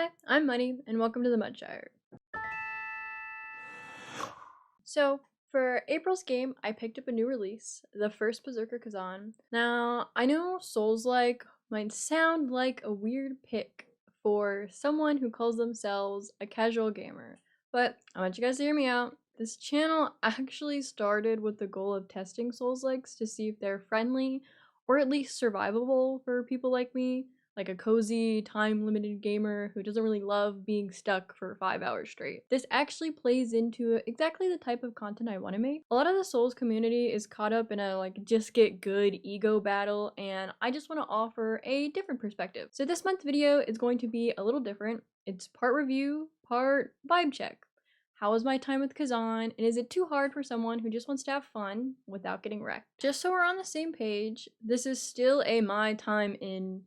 Hi, I'm Money, and welcome to the Mudshire. So, for April's game, I picked up a new release, the First Berserker Khazan. Now, I know Souls-like might sound like a weird pick for someone who calls themselves a casual gamer, but I want you guys to hear me out. This channel actually started with the goal of testing Souls-likes to see if they're friendly, or at least survivable for people like me, like a cozy, time-limited gamer who doesn't really love being stuck for 5 hours straight. This actually plays into exactly the type of content I want to make. A lot of the Souls community is caught up in a just get good ego battle, and I just want to offer a different perspective. So this month's video is going to be a little different. It's part review, part vibe check. How was my time with Khazan, and is it too hard for someone who just wants to have fun without getting wrecked? Just so we're on the same page, this is still a my time in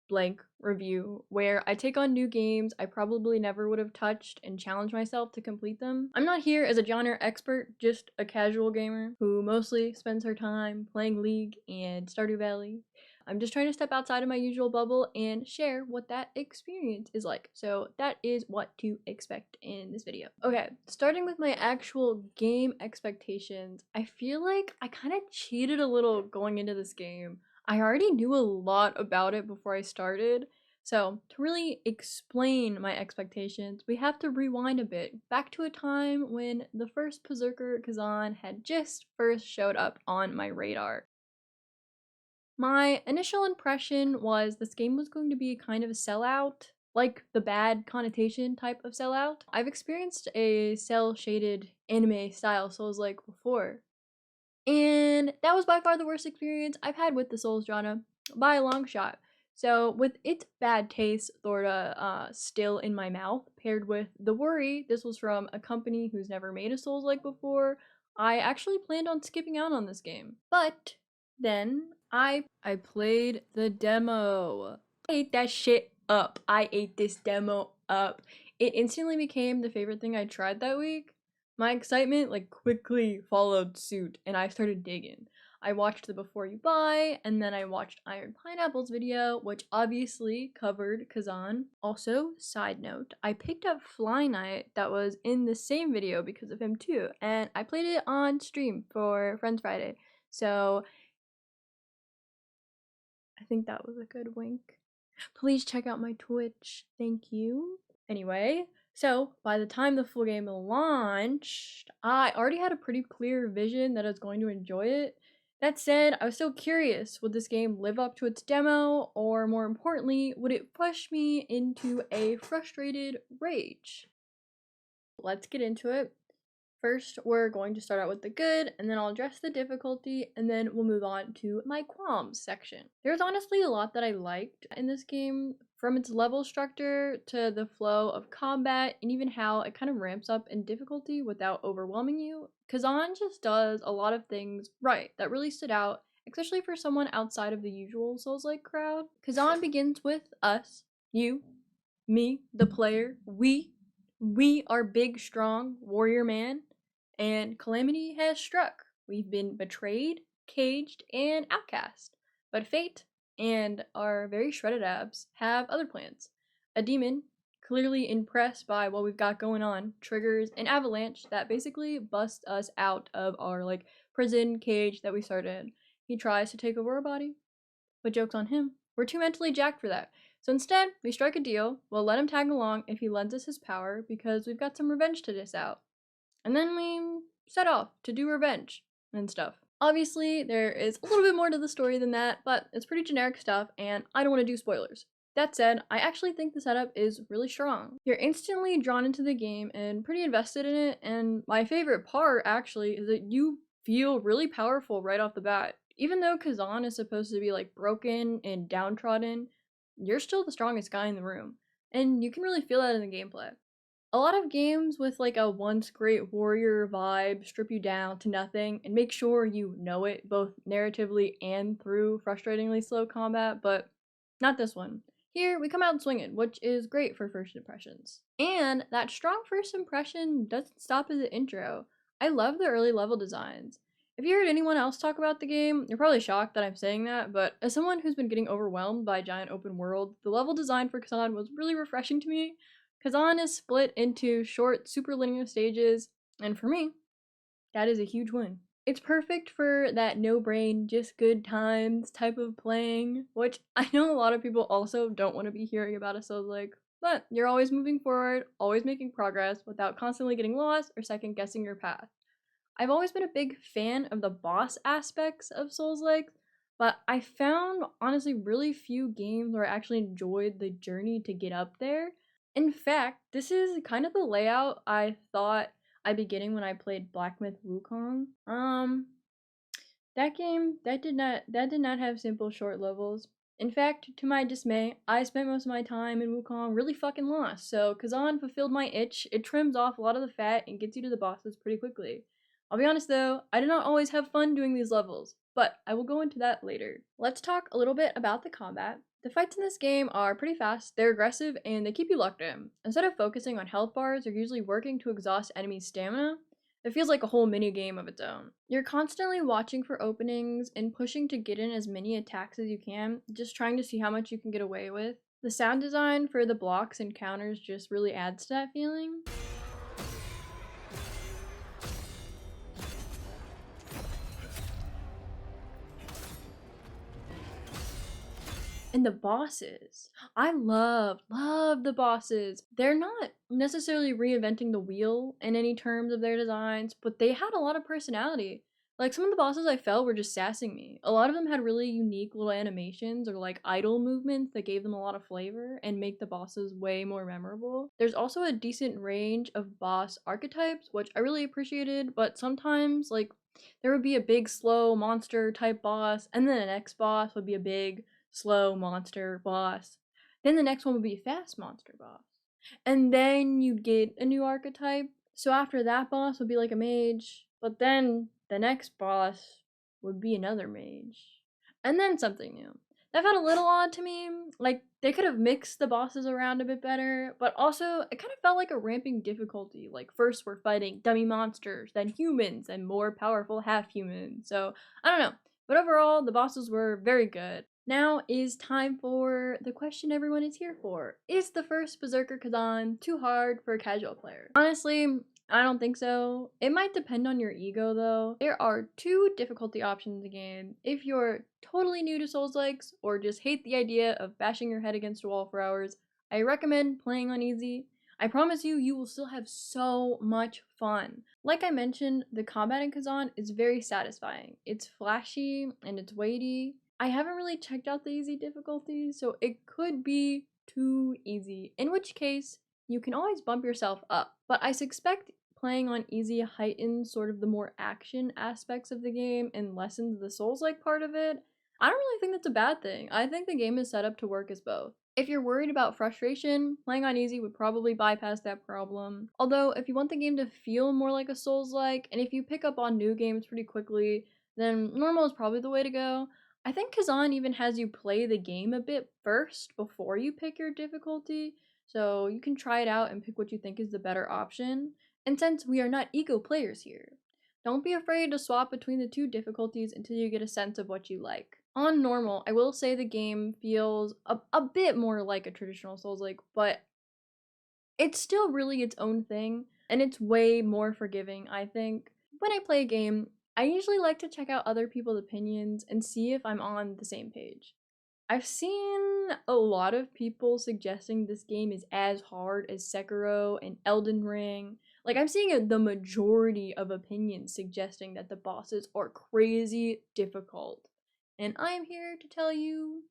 blank review where I take on new games I probably never would have touched and challenge myself to complete them. I'm not here as a genre expert, just a casual gamer who mostly spends her time playing League and Stardew Valley. I'm just trying to step outside of my usual bubble and share what that experience is like. So that is what to expect in this video. Okay, starting with my actual game expectations, I feel like I kind of cheated a little going into this game. I already knew a lot about it before I started, so to really explain my expectations, we have to rewind a bit, back to a time when the first Berserker Khazan had just first showed up on my radar. My initial impression was this game was going to be kind of a sellout, like the bad connotation type of sellout. I've experienced a cel-shaded anime style Souls-like before, and that was by far the worst experience I've had with the Souls genre, by a long shot. So with its bad taste sorta still in my mouth, paired with the worry this was from a company who's never made a Souls-like before, I actually planned on skipping out on this game. But then I played the demo. I ate that shit up. I ate this demo up. It instantly became the favorite thing I tried that week. My excitement quickly followed suit, and I started digging. I watched the Before You Buy, and then I watched Iron Pineapple's video, which obviously covered Khazan. Also, side note, I picked up Fly Night that was in the same video because of him too, and I played it on stream for Friends Friday. So I think that was a good wink. Please check out my Twitch. Thank you. Anyway, so by the time the full game launched, I already had a pretty clear vision that I was going to enjoy it. That said, I was still curious, would this game live up to its demo, or more importantly, would it push me into a frustrated rage? Let's get into it. First, we're going to start out with the good, and then I'll address the difficulty, and then we'll move on to my qualms section. There's honestly a lot that I liked in this game, from its level structure to the flow of combat, and even how it kind of ramps up in difficulty without overwhelming you. Khazan just does a lot of things right that really stood out, especially for someone outside of the usual Souls-like crowd. Khazan begins with us, you, me, the player, we are big, strong warrior man, and calamity has struck. We've been betrayed, caged, and outcast. But fate and our very shredded abs have other plans. A demon, clearly impressed by what we've got going on, triggers an avalanche that basically busts us out of our prison cage that we started in. He tries to take over our body, but joke's on him. We're too mentally jacked for that. So instead, we strike a deal. We'll let him tag along if he lends us his power because we've got some revenge to dish out. And then we set off to do revenge and stuff. Obviously, there is a little bit more to the story than that, but it's pretty generic stuff, and I don't want to do spoilers. That said, I actually think the setup is really strong. You're instantly drawn into the game and pretty invested in it, and my favorite part, actually, is that you feel really powerful right off the bat. Even though Khazan is supposed to be broken and downtrodden, you're still the strongest guy in the room, and you can really feel that in the gameplay. A lot of games with a once great warrior vibe strip you down to nothing and make sure you know it both narratively and through frustratingly slow combat, but not this one. Here, we come out swinging, which is great for first impressions. And that strong first impression doesn't stop at the intro. I love the early level designs. If you heard anyone else talk about the game, you're probably shocked that I'm saying that, but as someone who's been getting overwhelmed by a giant open world, the level design for Khazan was really refreshing to me. Khazan is split into short, super linear stages, and for me, that is a huge win. It's perfect for that no brain, just good times type of playing, which I know a lot of people also don't want to be hearing about a Souls like, but you're always moving forward, always making progress without constantly getting lost or second guessing your path. I've always been a big fan of the boss aspects of Souls-like, but I found honestly really few games where I actually enjoyed the journey to get up there. In fact, this is kind of the layout I thought I'd be getting when I played Black Myth Wukong. That did not have simple short levels. In fact, to my dismay, I spent most of my time in Wukong really fucking lost, so Kazan fulfilled my itch. It trims off a lot of the fat and gets you to the bosses pretty quickly. I'll be honest though, I did not always have fun doing these levels, but I will go into that later. Let's talk a little bit about the combat. The fights in this game are pretty fast, they're aggressive, and they keep you locked in. Instead of focusing on health bars, you're usually working to exhaust enemies' stamina. It feels like a whole mini game of its own. You're constantly watching for openings and pushing to get in as many attacks as you can, just trying to see how much you can get away with. The sound design for the blocks and counters just really adds to that feeling. And the bosses. I love the bosses. They're not necessarily reinventing the wheel in any terms of their designs, but they had a lot of personality. Like some of the bosses I felt were just sassing me. A lot of them had really unique little animations or like idle movements that gave them a lot of flavor and make the bosses way more memorable. There's also a decent range of boss archetypes, which I really appreciated, but sometimes like there would be a big slow monster type boss and then the next boss would be a big slow monster boss. Then the next one would be fast monster boss. And then you'd get a new archetype. So after that boss would be like a mage, but then the next boss would be another mage. And then something new. That felt a little odd to me. Like they could have mixed the bosses around a bit better, but also it kind of felt like a ramping difficulty. Like first we're fighting dummy monsters, then humans, and more powerful half humans. So I don't know. But overall, the bosses were very good. Now is time for the question everyone is here for. Is the first Berserker Khazan too hard for a casual player? Honestly, I don't think so. It might depend on your ego though. There are two difficulty options in the game. If you're totally new to Souls-likes or just hate the idea of bashing your head against a wall for hours, I recommend playing on easy. I promise you, you will still have so much fun. Like I mentioned, the combat in Khazan is very satisfying. It's flashy and it's weighty. I haven't really checked out the easy difficulty, so it could be too easy, in which case you can always bump yourself up. But I suspect playing on easy heightens sort of the more action aspects of the game and lessens the Souls-like part of it. I don't really think that's a bad thing. I think the game is set up to work as both. If you're worried about frustration, playing on easy would probably bypass that problem. Although, if you want the game to feel more like a Souls-like, and if you pick up on new games pretty quickly, then normal is probably the way to go. I think Kazan even has you play the game a bit first before you pick your difficulty, so you can try it out and pick what you think is the better option. And since we are not ego players here, don't be afraid to swap between the two difficulties until you get a sense of what you like. On normal, I will say the game feels a bit more like a traditional Souls-like, but it's still really its own thing, and it's way more forgiving, I think. When I play a game, I usually like to check out other people's opinions and see if I'm on the same page. I've seen a lot of people suggesting this game is as hard as Sekiro and Elden Ring. Like, I'm seeing the majority of opinions suggesting that the bosses are crazy difficult. And I'm here to tell you,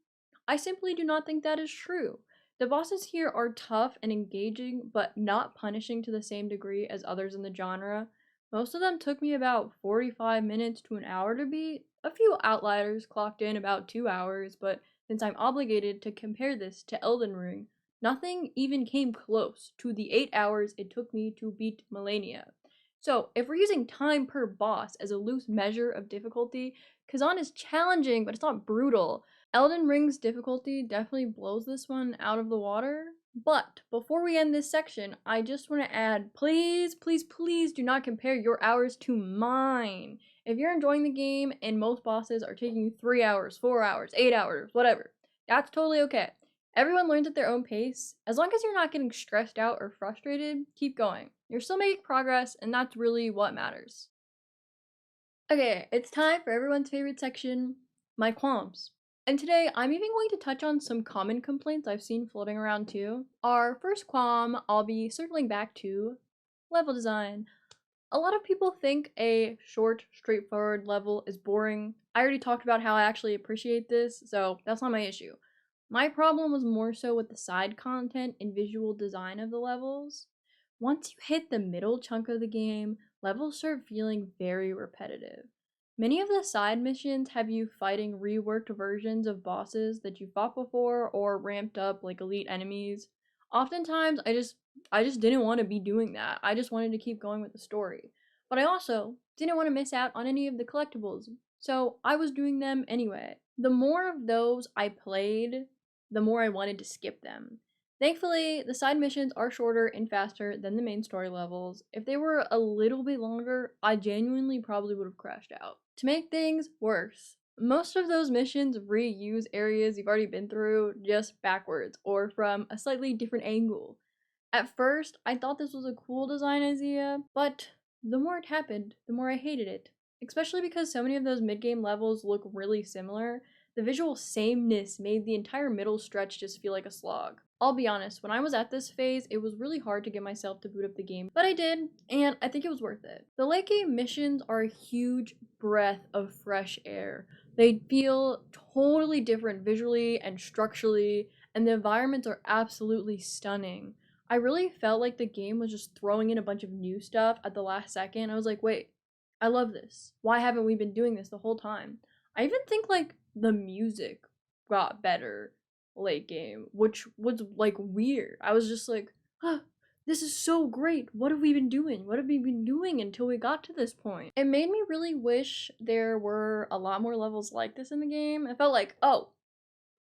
I simply do not think that is true. The bosses here are tough and engaging, but not punishing to the same degree as others in the genre. Most of them took me about 45 minutes to an hour to beat. A few outliers clocked in about 2 hours, but since I'm obligated to compare this to Elden Ring, nothing even came close to the 8 hours it took me to beat Millennia. So, if we're using time per boss as a loose measure of difficulty, Kazan is challenging, but it's not brutal. Elden Ring's difficulty definitely blows this one out of the water. But before we end this section, I just want to add, please do not compare your hours to mine. If you're enjoying the game and most bosses are taking you 3 hours, 4 hours, 8 hours, whatever, that's totally okay. Everyone learns at their own pace. As long as you're not getting stressed out or frustrated, keep going. You're still making progress, and that's really what matters. Okay, it's time for everyone's favorite section, my qualms. And today, I'm even going to touch on some common complaints I've seen floating around too. Our first qualm, I'll be circling back to level design. A lot of people think a short, straightforward level is boring. I already talked about how I actually appreciate this, so that's not my issue. My problem was more so with the side content and visual design of the levels. Once you hit the middle chunk of the game, levels start feeling very repetitive. Many of the side missions have you fighting reworked versions of bosses that you fought before or ramped up like elite enemies. Oftentimes I just didn't want to be doing that. I just wanted to keep going with the story. But I also didn't want to miss out on any of the collectibles, so I was doing them anyway. The more of those I played, the more I wanted to skip them. Thankfully, the side missions are shorter and faster than the main story levels. If they were a little bit longer, I genuinely probably would have crashed out. To make things worse, most of those missions reuse areas you've already been through just backwards or from a slightly different angle. At first, I thought this was a cool design idea, but the more it happened, the more I hated it. Especially because so many of those mid-game levels look really similar, the visual sameness made the entire middle stretch just feel like a slog. I'll be honest, when I was at this phase, it was really hard to get myself to boot up the game, but I did, and I think it was worth it. The late game missions are a huge breath of fresh air. They feel totally different visually and structurally, and the environments are absolutely stunning. I really felt like the game was just throwing in a bunch of new stuff at the last second. I was like, wait, I love this. Why haven't we been doing this the whole time? I even think like the music got better late game, which was like weird. I was just like, huh, this is so great. What have we been doing? What have we been doing until we got to this point? It made me really wish there were a lot more levels like this in the game. I felt like, oh,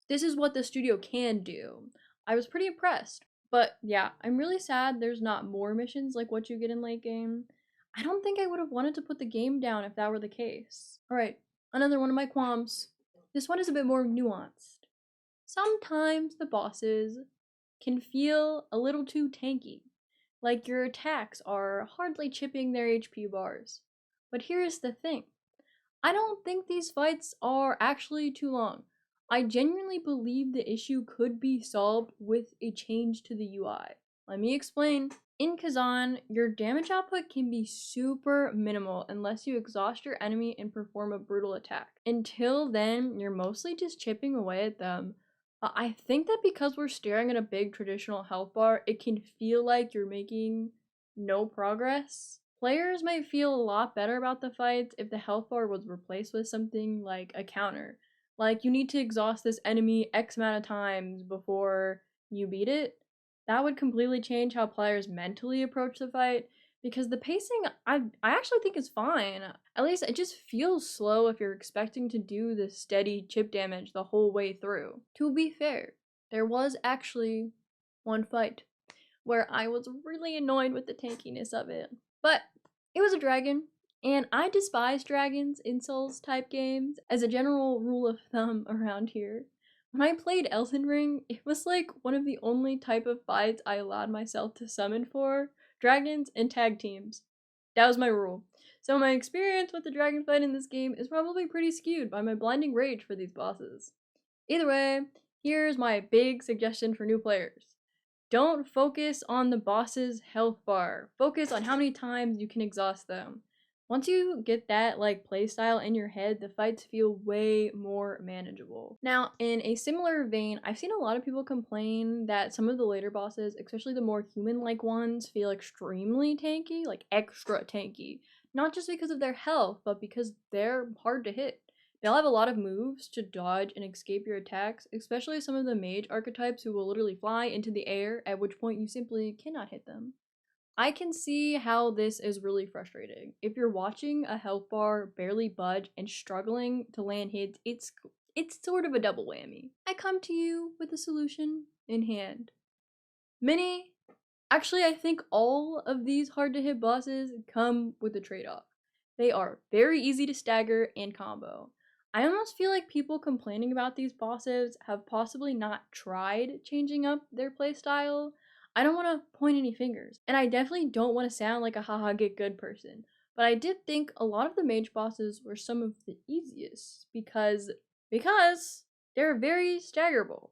this is what the studio can do. I was pretty impressed. But yeah, I'm really sad there's not more missions like what you get in late game. I don't think I would have wanted to put the game down if that were the case. Alright, another one of my qualms. This one is a bit more nuanced. Sometimes the bosses can feel a little too tanky, like your attacks are hardly chipping their HP bars. But here's the thing. I don't think these fights are actually too long. I genuinely believe the issue could be solved with a change to the UI. Let me explain. In Khazan, your damage output can be super minimal unless you exhaust your enemy and perform a brutal attack. Until then, you're mostly just chipping away at them. I think that because we're staring at a big traditional health bar, it can feel like you're making no progress. Players might feel a lot better about the fights if the health bar was replaced with something like a counter. Like, you need to exhaust this enemy X amount of times before you beat it. That would completely change how players mentally approach the fight, because the pacing I actually think is fine. At least it just feels slow if you're expecting to do the steady chip damage the whole way through. To be fair, there was actually one fight where I was really annoyed with the tankiness of it. But it was a dragon, and I despise dragons in Souls type games as a general rule of thumb around here. When I played Elden Ring, it was like one of the only type of fights I allowed myself to summon for dragons and tag teams. That was my rule. So my experience with the dragon fight in this game is probably pretty skewed by my blinding rage for these bosses. Either way, here's my big suggestion for new players. Don't focus on the boss's health bar. Focus on how many times you can exhaust them. Once you get that like playstyle in your head, the fights feel way more manageable. Now, in a similar vein, I've seen a lot of people complain that some of the later bosses, especially the more human-like ones, feel extremely tanky, like extra tanky. Not just because of their health, but because they're hard to hit. They'll have a lot of moves to dodge and escape your attacks, especially some of the mage archetypes who will literally fly into the air, at which point you simply cannot hit them. I can see how this is really frustrating. If you're watching a health bar barely budge and struggling to land hits, it's sort of a double whammy. I come to you with a solution in hand. Actually I think all of these hard to hit bosses come with a trade-off. they are very easy to stagger and combo. I almost feel like people complaining about these bosses have possibly not tried changing up their playstyle. I don't want to point any fingers, and I definitely don't want to sound like a haha get good person, but I did think a lot of the mage bosses were some of the easiest because they're very staggerable.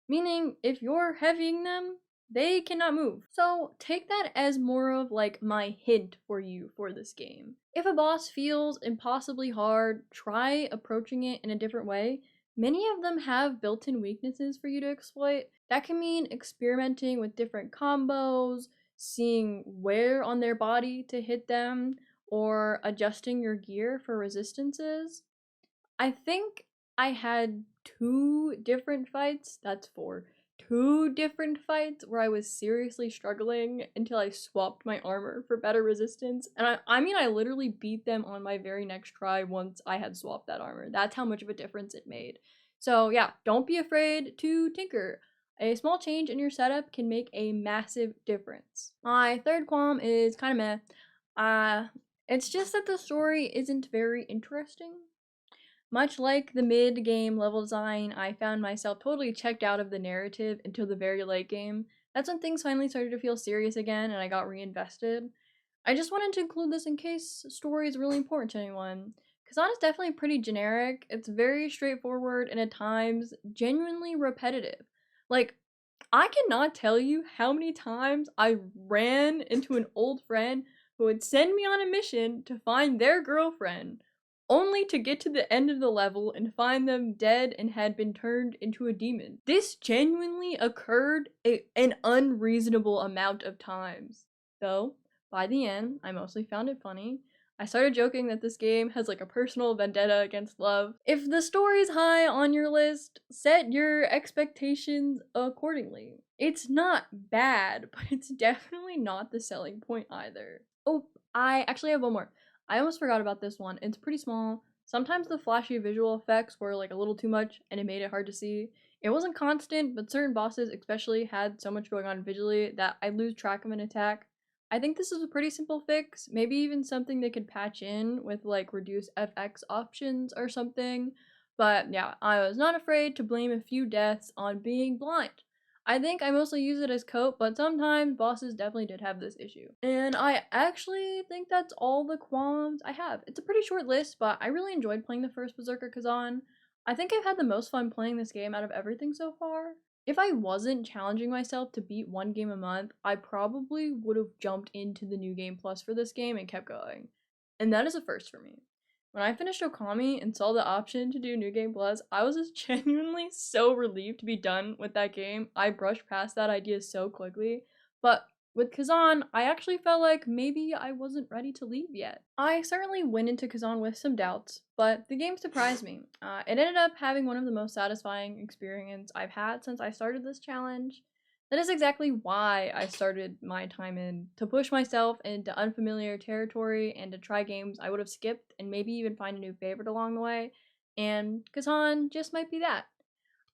Meaning if you're heavying them, they cannot move. So take that as more of like my hint for you for this game. If a boss feels impossibly hard, try approaching it in a different way. Many of them have built-in weaknesses for you to exploit. That can mean experimenting with different combos, seeing where on their body to hit them, or adjusting your gear for resistances. I think I had two different fights, that's four, two different fights where I was seriously struggling until I swapped my armor for better resistance. And I mean, I literally beat them on my very next try once I had swapped that armor. That's how much of a difference it made. So yeah, don't be afraid to tinker. A small change in your setup can make a massive difference. My third qualm is kind of meh. It's just that the story isn't very interesting. Much like the mid-game level design, I found myself totally checked out of the narrative until the very late game. That's when things finally started to feel serious again and I got reinvested. I just wanted to include this in case story is really important to anyone. Khazan is definitely pretty generic, it's very straightforward and at times genuinely repetitive. Like, I cannot tell you how many times I ran into an old friend who would send me on a mission to find their girlfriend, only to get to the end of the level and find them dead and had been turned into a demon. This genuinely occurred an unreasonable amount of times. Though, by the end, I mostly found it funny. I started joking that this game has like a personal vendetta against love. If the story's high on your list, set your expectations accordingly. It's not bad, but it's definitely not the selling point either. Oh, I actually have one more. I almost forgot about this one. It's pretty small. Sometimes the flashy visual effects were like a little too much and it made it hard to see. It wasn't constant, but certain bosses especially had so much going on visually that I'd lose track of an attack. I think this is a pretty simple fix, maybe even something they could patch in with like reduce FX options or something. But yeah, I was not afraid to blame a few deaths on being blind. I think I mostly use it as cope, but sometimes bosses definitely did have this issue. And I actually think that's all the qualms I have. It's a pretty short list, but I really enjoyed playing the first Berserker Khazan. I think I've had the most fun playing this game out of everything so far. If I wasn't challenging myself to beat one game a month, I probably would have jumped into the New Game Plus for this game and kept going. And that is a first for me. When I finished Okami and saw the option to do New Game Plus, I was just genuinely so relieved to be done with that game. I brushed past that idea so quickly, but with Khazan, I actually felt like maybe I wasn't ready to leave yet. I certainly went into Khazan with some doubts, but the game surprised me. It ended up having one of the most satisfying experiences I've had since I started this challenge. That is exactly why I started my time in, to push myself into unfamiliar territory and to try games I would have skipped and maybe even find a new favorite along the way, and Khazan just might be that.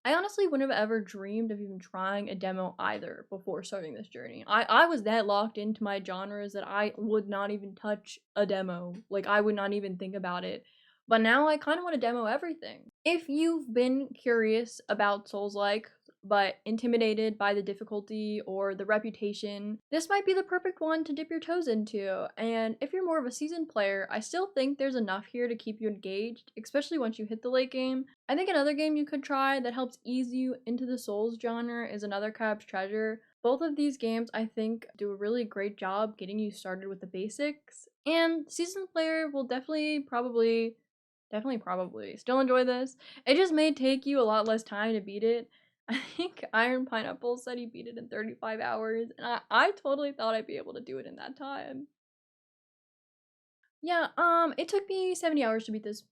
I honestly wouldn't have ever dreamed of even trying a demo either before starting this journey. I was that locked into my genres that I would not even touch a demo. Like, I would not even think about it. But now I kind of want to demo everything. If you've been curious about Souls-like, but intimidated by the difficulty or the reputation, this might be the perfect one to dip your toes into. And if you're more of a seasoned player, I still think there's enough here to keep you engaged, especially once you hit the late game. I think another game you could try that helps ease you into the Souls genre is Another Crab's Treasure. Both of these games, I think, do a really great job getting you started with the basics, and seasoned player will definitely probably still enjoy this. It just may take you a lot less time to beat it. I think Iron Pineapple said he beat it in 35 hours, and I totally thought I'd be able to do it in that time. Yeah, it took me 70 hours to beat this.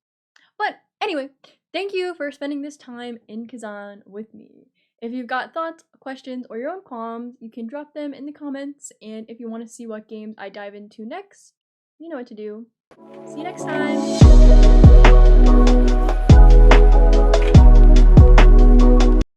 But anyway, thank you for spending this time in Khazan with me. If you've got thoughts, questions, or your own qualms, you can drop them in the comments, and if you want to see what games I dive into next, you know what to do. See you next time!